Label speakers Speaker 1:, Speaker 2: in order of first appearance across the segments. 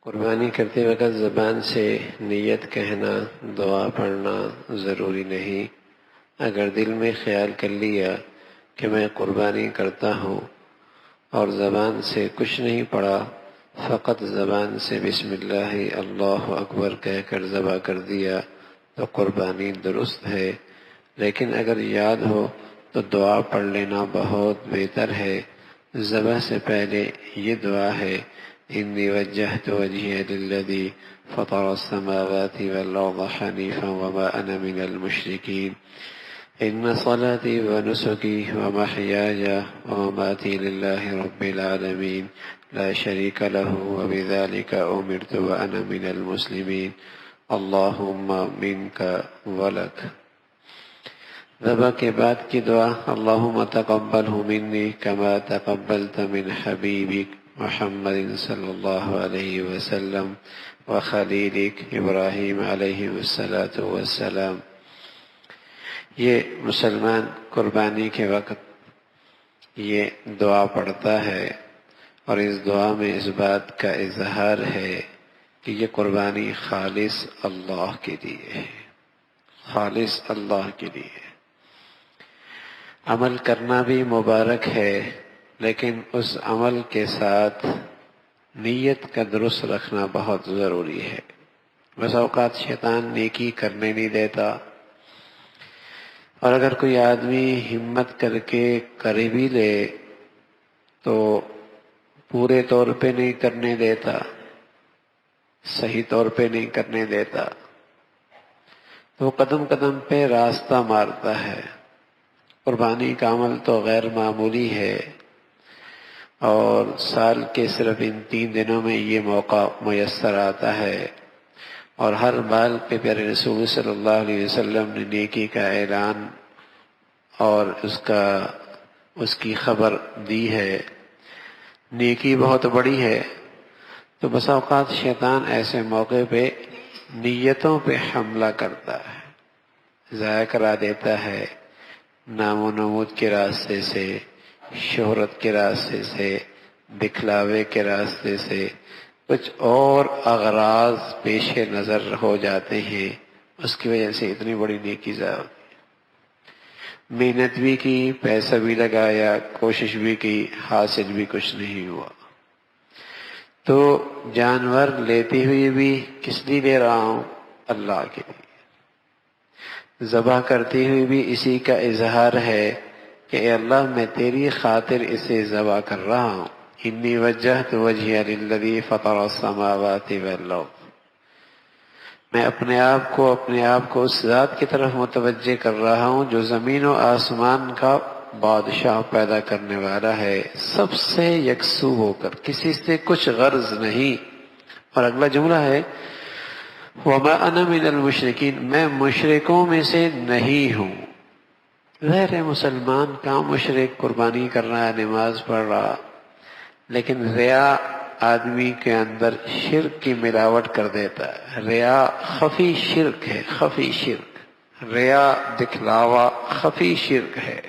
Speaker 1: قربانی کرتے وقت زبان سے نیت کہنا، دعا پڑھنا ضروری نہیں۔ اگر دل میں خیال کر لیا کہ میں قربانی کرتا ہوں اور زبان سے کچھ نہیں پڑھا، فقط زبان سے بسم اللہ اللہ اکبر کہہ کر ذبح کر دیا تو قربانی درست ہے۔ لیکن اگر یاد ہو تو دعا پڑھ لینا بہت بہتر ہے۔ ذبح سے پہلے یہ دعا ہے: انی وجہت وجہی للذی فطر السماوات والارض حنیفا وما انا من المشرکین ان صلاتی ونسکی ومحیای ومماتی للہ رب العالمین لا شریک لہ وبذلک امرت وانا من المسلمین اللہم منک ولک۔ ذبح کے بعد کی دعا: اللہم تقبلہ منی کما تقبلت من حبیبک محمد صلی اللہ علیہ وسلم وخلیلک ابراہیم علیہ السلام۔ یہ مسلمان قربانی کے وقت یہ دعا پڑھتا ہے اور اس دعا میں اس بات کا اظہار ہے کہ یہ قربانی خالص اللہ کے لیے ہے، خالص اللہ کے لیے۔ عمل کرنا بھی مبارک ہے، لیکن اس عمل کے ساتھ نیت کا درست رکھنا بہت ضروری ہے۔ بس اوقات شیطان نیکی کرنے نہیں دیتا، اور اگر کوئی آدمی ہمت کر کے کر بھی لے تو پورے طور پہ نہیں کرنے دیتا، صحیح طور پہ نہیں کرنے دیتا، تو قدم قدم پہ راستہ مارتا ہے۔ قربانی کا عمل تو غیر معمولی ہے، اور سال کے صرف ان 3 دنوں میں یہ موقع میسر آتا ہے، اور ہر بال پہ پیارے رسول صلی اللہ علیہ وسلم نے نیکی کا اعلان اور اس کی خبر دی ہے۔ نیکی بہت بڑی ہے، تو بس اوقات شیطان ایسے موقع پہ نیتوں پہ حملہ کرتا ہے، ضائع کرا دیتا ہے، نام و نمود کے راستے سے، شہرت کے راستے سے، دکھلاوے کے راستے سے، کچھ اور اغراض پیش نظر ہو جاتے ہیں، اس کی وجہ سے اتنی بڑی نیکی ضائع ہوتی ہے۔ محنت بھی کی، پیسہ بھی لگایا، کوشش بھی کی، حاصل بھی کچھ نہیں ہوا۔ تو جانور لیتے ہوئے بھی کس لیے لے رہا ہوں؟ اللہ کے لیے۔ ذبح کرتے ہوئے بھی اسی کا اظہار ہے کہ اے اللہ میں تیری خاطر اسے ذبح کر رہا ہوں۔ انی وجہت وجہی للذی فطر السماوات والارض، میں اپنے آپ کو اس ذات کی طرف متوجہ کر رہا ہوں جو زمین و آسمان کا بادشاہ پیدا کرنے والا ہے، سب سے یکسو ہو کر، کسی سے کچھ غرض نہیں۔ اور اگلا جملہ ہے وَمَا أَنَا مِنَ الْمُشْرِكِينَ، میں مشرکوں میں سے نہیں ہوں۔ غیر مسلمان کا مشرک قربانی کر رہا ہے، نماز پڑھ رہا، لیکن ریا آدمی کے اندر شرک کی ملاوٹ کر دیتا ہے۔ ریا خفی شرک ہے، خفی شرک، ریا دکھلاوا خفی شرک ہے۔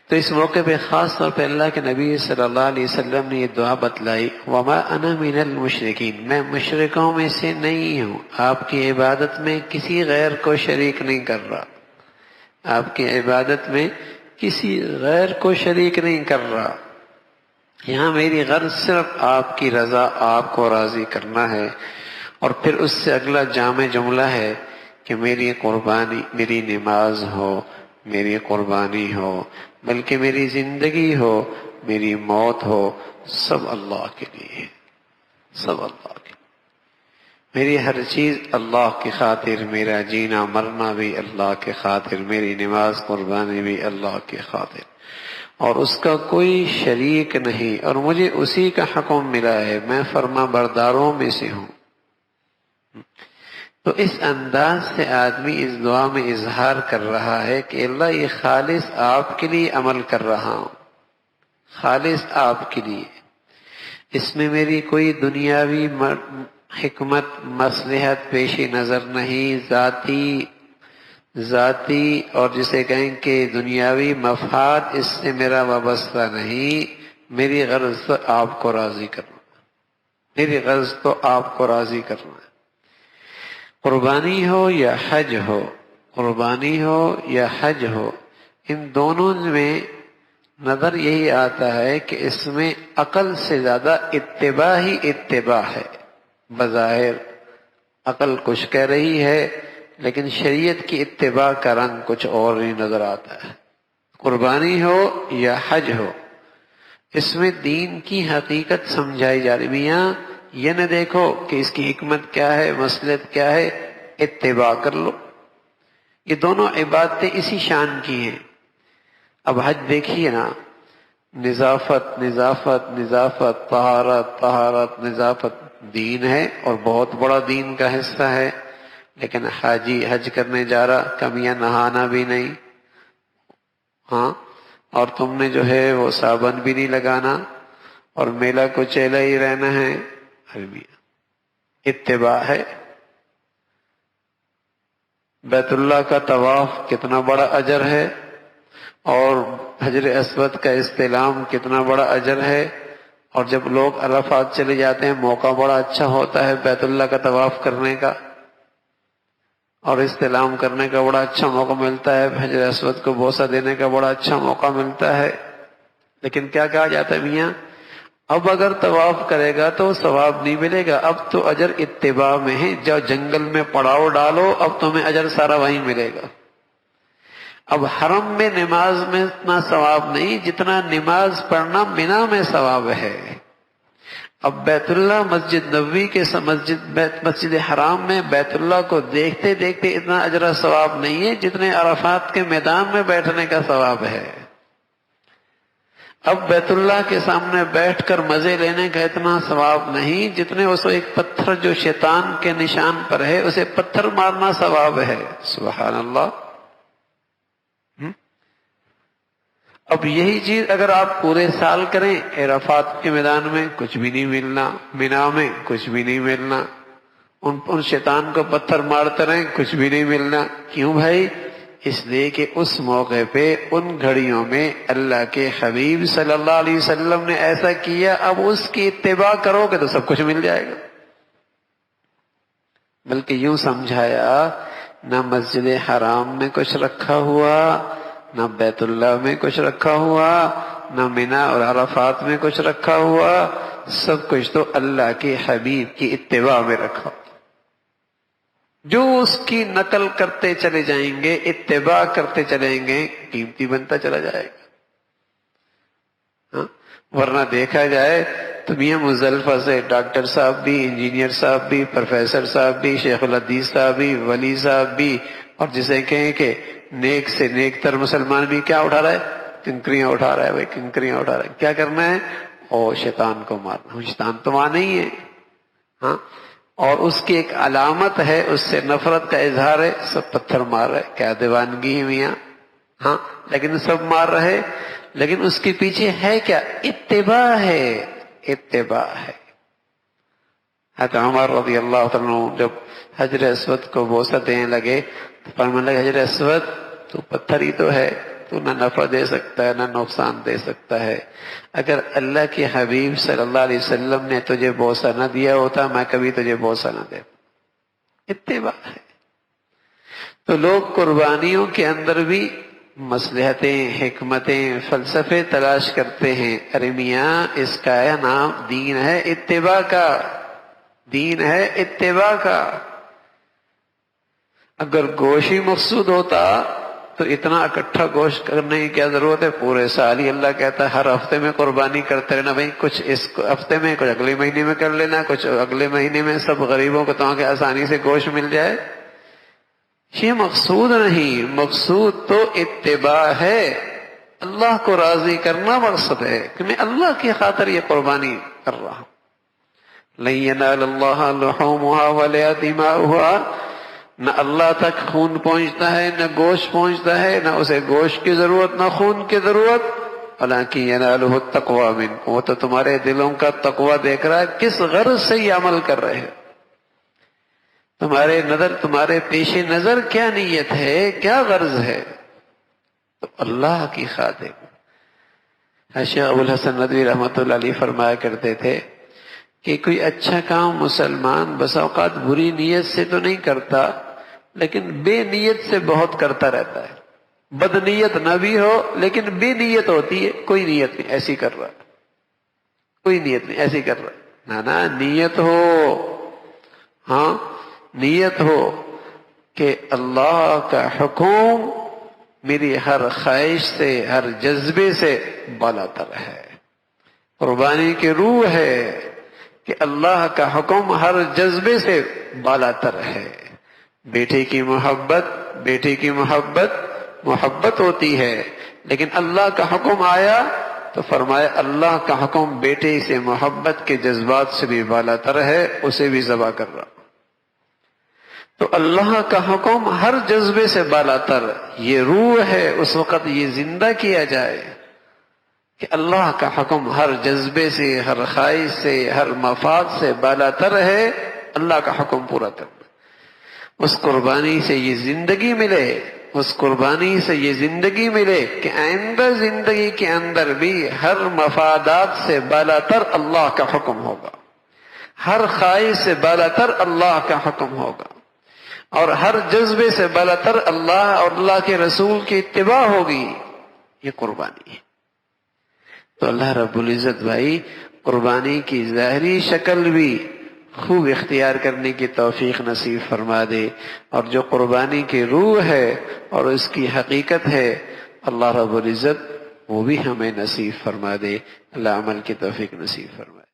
Speaker 1: تو اس موقع پہ خاص طور پہ اللہ کے نبی صلی اللہ علیہ وسلم نے یہ دعا بتلائی وَمَا أَنَا مِنَ الْمُشْرِكِينَ، میں مشرکوں میں سے نہیں ہوں، آپ کی عبادت میں کسی غیر کو شریک نہیں کر رہا، آپ کی عبادت میں کسی غیر کو شریک نہیں کر رہا، یہاں میری غرض صرف آپ کی رضا، آپ کو راضی کرنا ہے۔ اور پھر اس سے اگلا جامع جملہ ہے کہ میری قربانی، میری نماز ہو، میری قربانی ہو، بلکہ میری زندگی ہو، میری موت ہو، سب اللہ کے لیے، سب اللہ کے لیے، میری ہر چیز اللہ کی خاطر، میرا جینا مرنا بھی اللہ کے خاطر، میری نماز قربانی بھی اللہ کی خاطر، اور اس کا کوئی شریک نہیں، اور مجھے اسی کا حکم ملا ہے، میں فرما برداروں میں سے ہوں۔ تو اس انداز سے آدمی اس دعا میں اظہار کر رہا ہے کہ اللہ یہ خالص آپ کے لیے عمل کر رہا ہوں، خالص آپ کے لیے، اس میں میری کوئی دنیاوی حکمت مصلحت پیش نظر نہیں، ذاتی اور جسے کہیں کہ دنیاوی مفاد اس سے میرا وابستہ نہیں، میری غرض آپ کو راضی کرنا۔ میری غرض تو آپ کو راضی کرنا ہے. قربانی ہو یا حج ہو، قربانی ہو یا حج ہو، ان دونوں میں نظر یہی آتا ہے کہ اس میں عقل سے زیادہ اتباع ہی اتباع ہے. بظاہر عقل کچھ کہہ رہی ہے لیکن شریعت کی اتباع کا رنگ کچھ اور ہی نظر آتا ہے. قربانی ہو یا حج ہو، اس میں دین کی حقیقت سمجھائی جا رہی. میاں یہ نہ دیکھو کہ اس کی حکمت کیا ہے، مصلحت کیا ہے، اتباع کر لو. یہ دونوں عبادتیں اسی شان کی ہیں. اب حج دیکھیے نا، نظافت نظافت نظافت، طہارت طہارت نظافت، دین ہے اور بہت بڑا دین کا حصہ ہے. لیکن حاجی حج کرنے جا رہا، کمیاں نہانا بھی نہیں، ہاں، اور تم نے جو ہے وہ صابن بھی نہیں لگانا اور میلہ کو چیلا ہی رہنا ہے. ارے میاں اتباع ہے. بیت اللہ کا طواف کتنا بڑا اجر ہے، اور حجر اسود کا استلام کتنا بڑا اجر ہے. اور جب لوگ عرفات چلے جاتے ہیں موقع بڑا اچھا ہوتا ہے بیت اللہ کا طواف کرنے کا اور استلام کرنے کا بڑا اچھا موقع ملتا ہے، حجر اسود کو بوسہ دینے کا بڑا اچھا موقع ملتا ہے. لیکن کیا کہا جاتا ہے میاں، اب اگر طواف کرے گا تو ثواب نہیں ملے گا، اب تو اجر اتباع میں ہے. جاؤ جنگل میں پڑاؤ ڈالو، اب تمہیں اجر سارا وہیں ملے گا. اب حرم میں نماز میں اتنا ثواب نہیں جتنا نماز پڑھنا مینا میں ثواب ہے. اب بیت اللہ مسجد نبوی کے مسجد حرام میں بیت اللہ کو دیکھتے دیکھتے اتنا اجر و ثواب نہیں ہے جتنے عرفات کے میدان میں بیٹھنے کا ثواب ہے. اب بیت اللہ کے سامنے بیٹھ کر مزے لینے کا اتنا ثواب نہیں جتنے اس ایک پتھر جو شیطان کے نشان پر ہے اسے پتھر مارنا ثواب ہے. سبحان اللہ. اب یہی چیز اگر آپ پورے سال کریں، عرفات کے میدان میں کچھ بھی نہیں ملنا، مینا میں کچھ بھی نہیں ملنا، ان شیطان کو پتھر مارتے رہیں کچھ بھی نہیں ملنا. کیوں بھائی؟ اس لیے کہ اس موقع پہ ان گھڑیوں میں اللہ کے حبیب صلی اللہ علیہ وسلم نے ایسا کیا. اب اس کی اتباع کرو گے تو سب کچھ مل جائے گا. بلکہ یوں سمجھایا، نہ مسجد حرام میں کچھ رکھا ہوا، نہ بیت اللہ میں کچھ رکھا ہوا، نہ مینا اور عرفات میں کچھ رکھا ہوا، سب کچھ تو اللہ کے حبیب کی اتباع میں رکھا. جو اس کی نقل کرتے چلے جائیں گے، اتباع کرتے چلیں گے، قیمتی بنتا چلا جائے گا. ہاں؟ ورنہ دیکھا جائے تو میاں مزدلفہ سے ڈاکٹر صاحب بھی، انجینئر صاحب بھی، پروفیسر صاحب بھی، شیخ الحدیث صاحب بھی، ولی صاحب بھی، اور جسے کہیں کہ نیک سے نیک تر مسلمان بھی کیا اٹھا رہا ہے؟ کنکریاں اٹھا رہا ہے. بھائی کنکریاں اٹھا رہا ہے، کیا کرنا ہے؟ او شیطان کو مارنا. شیطان تو وہاں نہیں ہے، ہاں، اور اس کی ایک علامت ہے، اس سے نفرت کا اظہار ہے. سب پتھر مار رہے، کیا دیوانگی ہے میاں، ہاں، لیکن سب مار رہے. لیکن اس کے پیچھے ہے کیا؟ اتباع ہے، اتباع ہے. حضرت عمر رضی اللہ عنہ جب حجر اسود کو بوسہ دینے لگے تو فرمانے لگے، حجر اسود تو پتھر ہی تو ہے، تو نہ نفع دے سکتا ہے نہ نقصان دے سکتا ہے. اگر اللہ کے حبیب صلی اللہ علیہ وسلم نے تجھے بوسہ نہ دیا ہوتا میں کبھی تجھے بوسہ نہ دے. اتباع ہے. تو لوگ قربانیوں کے اندر بھی مصلحتیں، حکمتیں، فلسفے تلاش کرتے ہیں. ارے میاں اس کا نام دین ہے اتباع کا، دین ہے اتباع کا. اگر گوشت ہی مقصود ہوتا تو اتنا اکٹھا گوشت کرنے کی کیا ضرورت ہے؟ پورے سال ہی اللہ کہتا ہے ہر ہفتے میں قربانی کرتے رہنا. بھائی کچھ اس ہفتے میں، کچھ اگلے مہینے میں کر لینا، کچھ اگلے مہینے میں، سب غریبوں کو تاکہ آسانی سے گوشت مل جائے. یہ مقصود نہیں. مقصود تو اتباع ہے، اللہ کو راضی کرنا مقصد ہے کہ میں اللہ کی خاطر یہ قربانی کر رہا ہوں. لن ينال اللہ لحومها ولا دماؤها. نہ اللہ تک خون پہنچتا ہے، نہ گوشت پہنچتا ہے، نہ اسے گوشت کی ضرورت نہ خون کی ضرورت. ولكن يناله التقوى منكم. وہ تو تمہارے دلوں کا تقوی دیکھ رہا ہے، کس غرض سے یہ عمل کر رہے ہیں. تمہارے پیش نظر کیا نیت ہے، کیا غرض ہے؟ تو اللہ کی خاطر. شیخ ابو الحسن ندوی رحمۃ اللہ علیہ فرمایا کرتے تھے کہ کوئی اچھا کام مسلمان بس اوقات بری نیت سے تو نہیں کرتا، لیکن بے نیت سے بہت کرتا رہتا ہے۔ بد نیت نہ بھی ہو لیکن بے نیت ہوتی ہے، کوئی نیت نہیں ایسی کر رہا، کوئی نیت نہیں ایسی کر رہا، نہ نیت ہو، ہاں نیت ہو کہ اللہ کا حکم میری ہر خواہش سے، ہر جذبے سے بالا تر ہے۔ قربانی کی روح ہے کہ اللہ کا حکم ہر جذبے سے بالا تر ہے۔ بیٹے کی محبت، بیٹے کی محبت ہوتی ہے، لیکن اللہ کا حکم آیا تو فرمایا اللہ کا حکم بیٹے سے محبت کے جذبات سے بھی بالا تر ہے، اسے بھی ذبح کر رہا۔ تو اللہ کا حکم ہر جذبے سے بالا تر، یہ روح ہے، اس وقت یہ زندہ کیا جائے کہ اللہ کا حکم ہر جذبے سے، ہر خواہش سے، ہر مفاد سے بالا تر ہے، اللہ کا حکم پورا کرنا۔ اس قربانی سے یہ زندگی ملے، اس قربانی سے یہ زندگی ملے کہ آئندہ زندگی کے اندر بھی ہر مفادات سے بالا تر اللہ کا حکم ہوگا، ہر خواہش سے بالا تر اللہ کا حکم ہوگا، اور ہر جذبے سے بالا تر اللہ اور اللہ کے رسول کی اتباع ہوگی۔ یہ قربانی ہے۔ تو اللہ رب العزت بھائی قربانی کی ظاہری شکل بھی خوب اختیار کرنے کی توفیق نصیب فرما دے، اور جو قربانی کی روح ہے اور اس کی حقیقت ہے اللہ رب العزت وہ بھی ہمیں نصیب فرما دے۔ اللہ عمل کی توفیق نصیب فرما دے۔